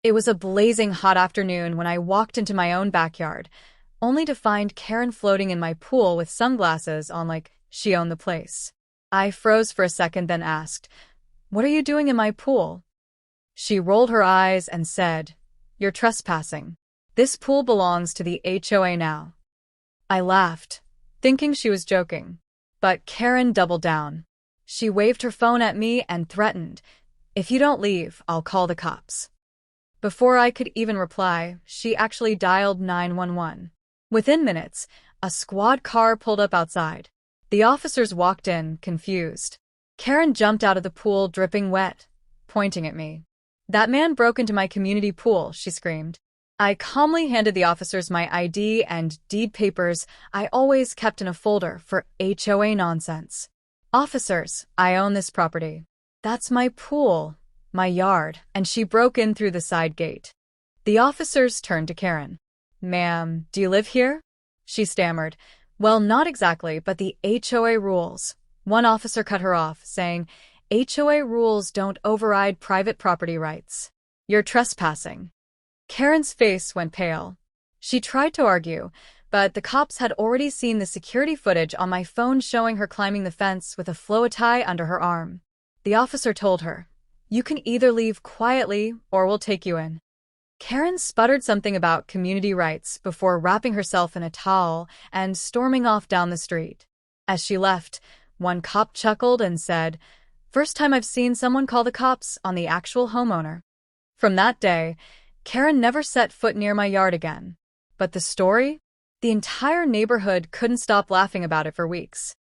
It was a blazing hot afternoon when I walked into my own backyard, only to find Karen floating in my pool with sunglasses on like she owned the place. I froze for a second, then asked, "What are you doing in my pool?" She rolled her eyes and said, "You're trespassing. This pool belongs to the HOA now." I laughed, thinking she was joking. But Karen doubled down. She waved her phone at me and threatened, "If you don't leave, I'll call the cops." Before I could even reply, she actually dialed 911. Within minutes, a squad car pulled up outside. The officers walked in, confused. Karen jumped out of the pool dripping wet, pointing at me. "That man broke into my community pool," she screamed. I calmly handed the officers my ID and deed papers I always kept in a folder for HOA nonsense. "Officers, I own this property. That's my pool, my yard," and she broke in through the side gate. The officers turned to Karen. "Ma'am, do you live here?" She stammered. "Well, not exactly, but the HOA rules." One officer cut her off, saying, "HOA rules don't override private property rights. You're trespassing." Karen's face went pale. She tried to argue, but the cops had already seen the security footage on my phone showing her climbing the fence with a flow tie under her arm. The officer told her, "You can either leave quietly or we'll take you in." Karen sputtered something about community rights before wrapping herself in a towel and storming off down the street. As she left, one cop chuckled and said, "First time I've seen someone call the cops on the actual homeowner." From that day, Karen never set foot near my yard again. But the story? The entire neighborhood couldn't stop laughing about it for weeks.